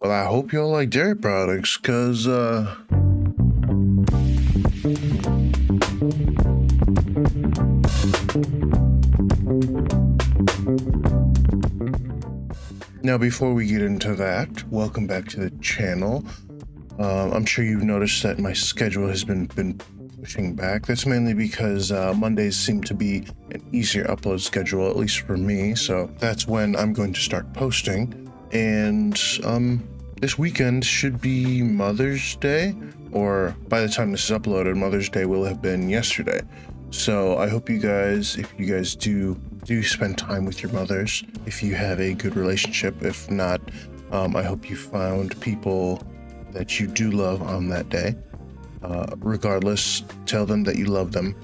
Well, I hope y'all like dairy products, cause now before we get into that, welcome back to the channel. I'm sure you've noticed that my schedule has been pushing back. That's mainly because Mondays seem to be an easier upload schedule, at least for me. So that's when I'm going to start posting. And this weekend should be Mother's Day, or by the time this is uploaded, Mother's Day will have been yesterday. So I hope you guys, if you guys do spend time with your mothers, if you have a good relationship. If not, I hope you found people that you do love on that day. Regardless, tell them that you love them.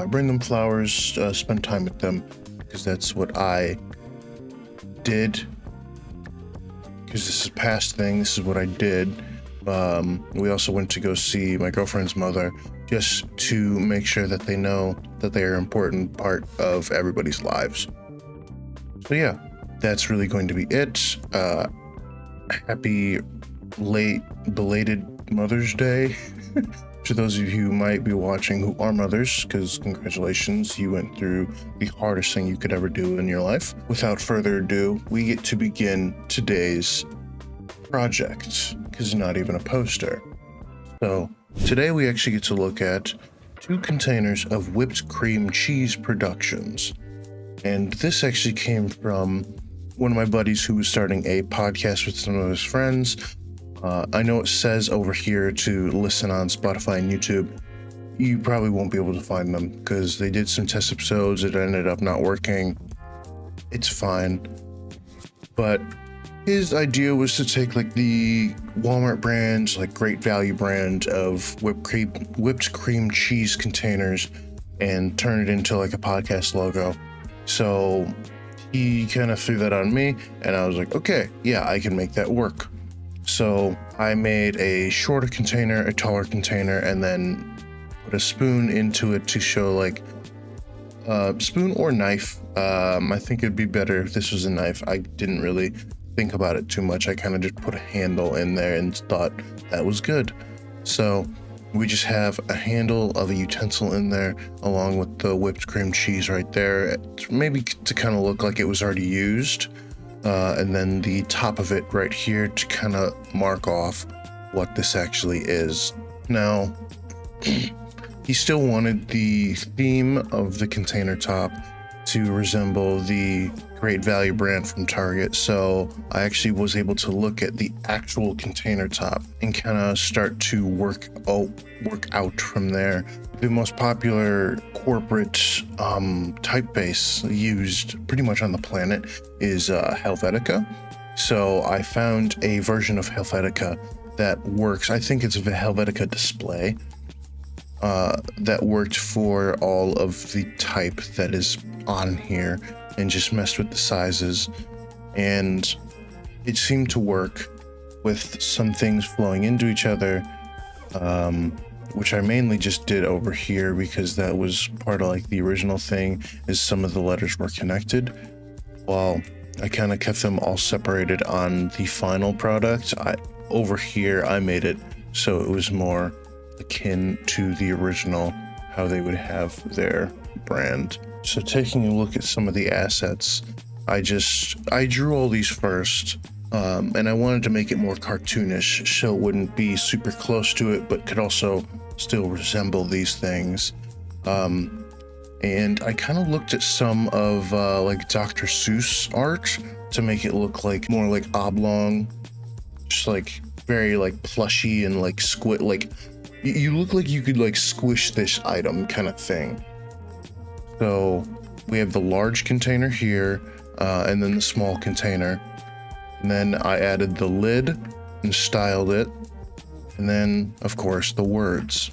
Bring them flowers, spend time with them, because that's what I did. Because this is a past thing, this is what I did. We also went to go see my girlfriend's mother, just to make sure that they know that they are an important part of everybody's lives. So yeah, that's really going to be it. Happy late belated Mother's Day to those of you who might be watching who are mothers, because congratulations, you went through the hardest thing you could ever do in your life. Without further ado, we get to begin today's project, because not even a poster. So today we actually get to look at 2 containers of whipped cream cheese productions. And this actually came from one of my buddies who was starting a podcast with some of his friends. I know it says over here to listen on Spotify and YouTube. You probably won't be able to find them because they did some test episodes. It ended up not working. It's fine. But his idea was to take like the Walmart brand, like Great Value brand of whipped cream cheese containers and turn it into like a podcast logo. So he kind of threw that on me and I was like, okay, yeah, I can make that work. So I made a shorter container, a taller container, and then put a spoon into it to show like spoon or knife. I think it'd be better if this was a knife. I didn't really think about it too much. I kind of just put a handle in there and thought that was good. So we just have a handle of a utensil in there along with the whipped cream cheese right there, maybe to kind of look like it was already used. And then the top of it right here to kind of mark off what this actually is. Now, he still wanted the theme of the container top to resemble the Great Value brand from Target, so I actually was able to look at the actual container top and kind of start to work out from there. The most popular corporate typeface used pretty much on the planet is Helvetica. So I found a version of Helvetica that works. I think it's a Helvetica display that worked for all of the type that is on here, and just messed with the sizes, and it seemed to work with some things flowing into each other, which I mainly just did over here because that was part of like the original thing, is some of the letters were connected. While I kind of kept them all separated on the final product, over here I made it so it was more akin to the original, how they would have their brand. So taking a look at some of the assets, I drew all these first, and I wanted to make it more cartoonish so it wouldn't be super close to it, but could also still resemble these things. And I kind of looked at some of like Dr. Seuss art to make it look like more like oblong, just like very like plushy and like like you look like you could like squish this item kind of thing. So we have the large container here, and then the small container. And then I added the lid and styled it. And then, of course, the words.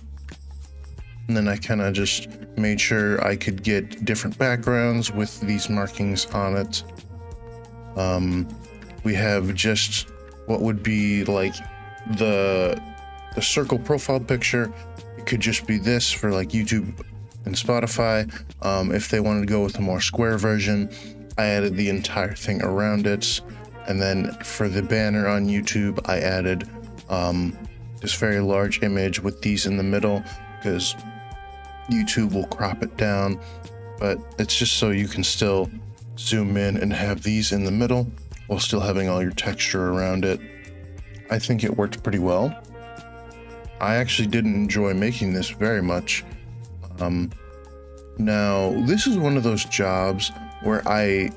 And then I kind of just made sure I could get different backgrounds with these markings on it. We have just what would be like the circle profile picture. It could just be this for like YouTube and Spotify. If they wanted to go with a more square version, I added the entire thing around it. And then for the banner on YouTube, I added this very large image with these in the middle because YouTube will crop it down, but it's just so you can still zoom in and have these in the middle while still having all your texture around it. I think it worked pretty well. I actually didn't enjoy making this very much. Now, this is one of those jobs where I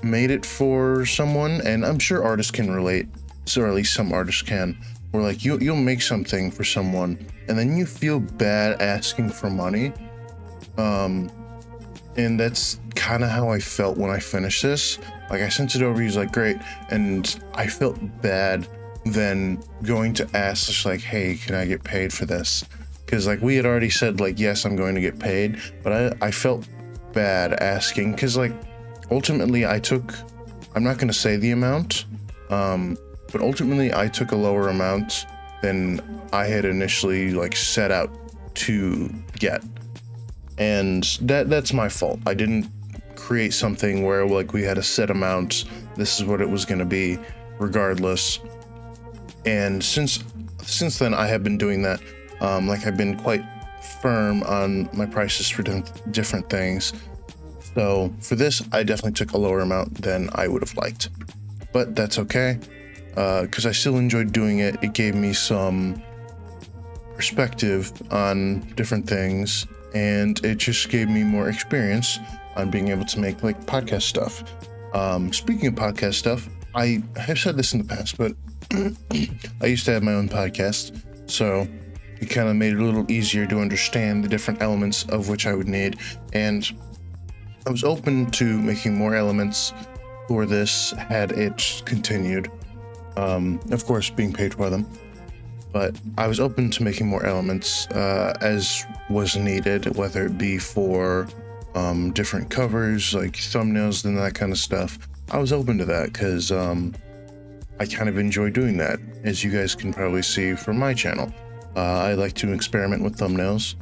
made it for someone, and I'm sure artists can relate, or at least some artists can, where like you'll make something for someone and then you feel bad asking for money. And that's kind of how I felt when I finished this. Like I sent it over, he's like, great. And I felt bad then going to ask, just like, hey, can I get paid for this? Because like we had already said like, yes, I'm going to get paid, but I felt bad asking because like ultimately I'm not going to say the amount, but ultimately I took a lower amount than I had initially like set out to get. And that's my fault. I didn't create something where like we had a set amount, this is what it was going to be regardless. And since then I have been doing that. Like I've been quite firm on my prices for different things. So for this, I definitely took a lower amount than I would have liked, but that's okay. Because I still enjoyed doing it. It gave me some perspective on different things, and it just gave me more experience on being able to make like podcast stuff. Speaking of podcast stuff, I have said this in the past, but I used to have my own podcast, so it kind of made it a little easier to understand the different elements of which I would need, and I was open to making more elements for this had it continued. Of course, being paid for them, but I was open to making more elements as was needed, whether it be for different covers, like thumbnails and that kind of stuff. I was open to that because I kind of enjoy doing that, as you guys can probably see from my channel. I like to experiment with thumbnails,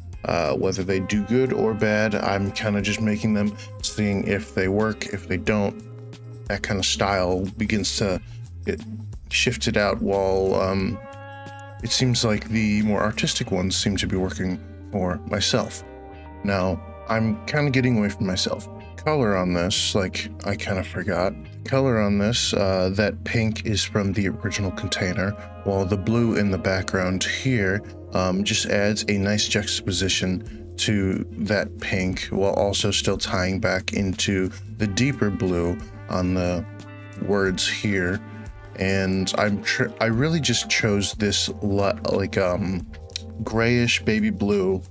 whether they do good or bad. I'm kind of just making them, seeing if they work, if they don't. That kind of style begins to get shifted out, while it seems like the more artistic ones seem to be working for myself. Now, I'm kind of getting away from myself. Color on this, like I kind of forgot. Color on this, that pink is from the original container, while the blue in the background here just adds a nice juxtaposition to that pink, while also still tying back into the deeper blue on the words here. And I really just chose this like grayish baby blue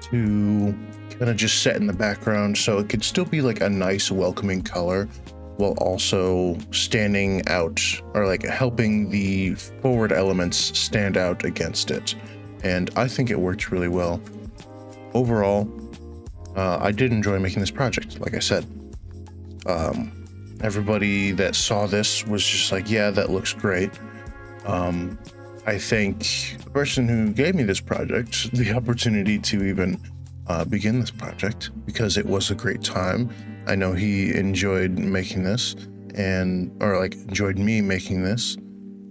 to kind of just set in the background, so it could still be like a nice welcoming color while also standing out, or like helping the forward elements stand out against it. And I think it worked really well. Overall, I did enjoy making this project. Like I said, everybody that saw this was just like, yeah, that looks great. I think the person who gave me this project the opportunity to even begin this project, because it was a great time. I know he enjoyed making this, enjoyed me making this,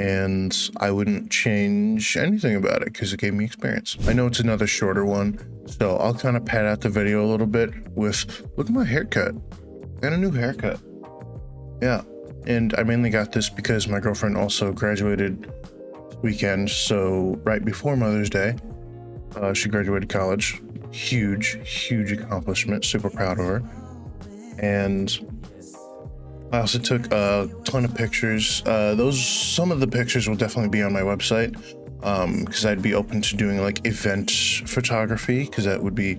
and I wouldn't change anything about it because it gave me experience. I know it's another shorter one, so I'll kind of pad out the video a little bit with, look at my haircut. I got a new haircut. Yeah, and I mainly got this because my girlfriend also graduated this weekend, so right before Mother's Day, she graduated college. Huge accomplishment, super proud of her. And I also took a ton of pictures. Some of the pictures will definitely be on my website, because I'd be open to doing like event photography, because that would be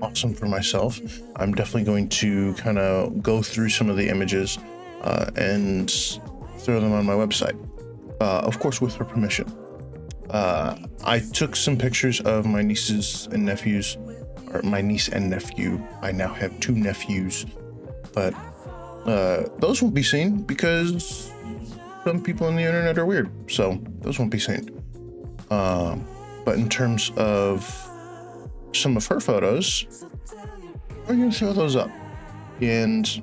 awesome for myself. I'm definitely going to kind of go through some of the images and throw them on my website, of course with her permission. I took some pictures of my nieces and nephews, or my niece and nephew. I now have 2 nephews, but those won't be seen because some people on the internet are weird, so those won't be seen. But in terms of some of her photos, we're gonna throw those up. And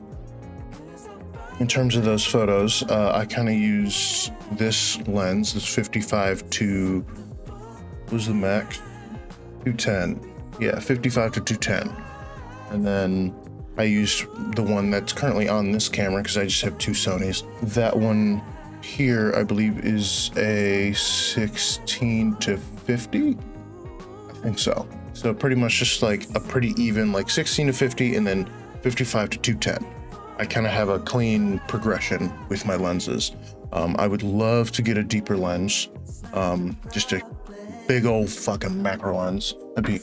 in terms of those photos, I kind of use this lens, this 55 to, what was the max? 210. Yeah, 55 to 210. And then I used the one that's currently on this camera because I just have two Sonys. That one here, I believe, is a 16 to 50. I think so. So pretty much just like a pretty even, like 16 to 50 and then 55 to 210. I kind of have a clean progression with my lenses. I would love to get a deeper lens, just a big old fucking macro lens. That'd be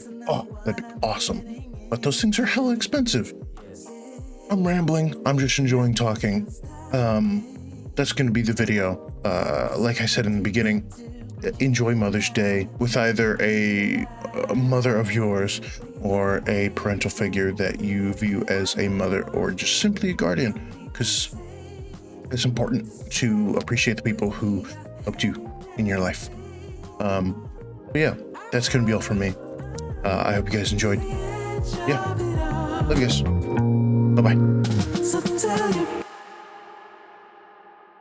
awesome. But those things are hella expensive. I'm rambling. I'm just enjoying talking. That's going to be the video. Like I said in the beginning, enjoy Mother's Day with either a mother of yours or a parental figure that you view as a mother or just simply a guardian, because it's important to appreciate the people who helped you in your life. But yeah, that's going to be all from me. I hope you guys enjoyed. Yeah, love you guys. Bye-bye.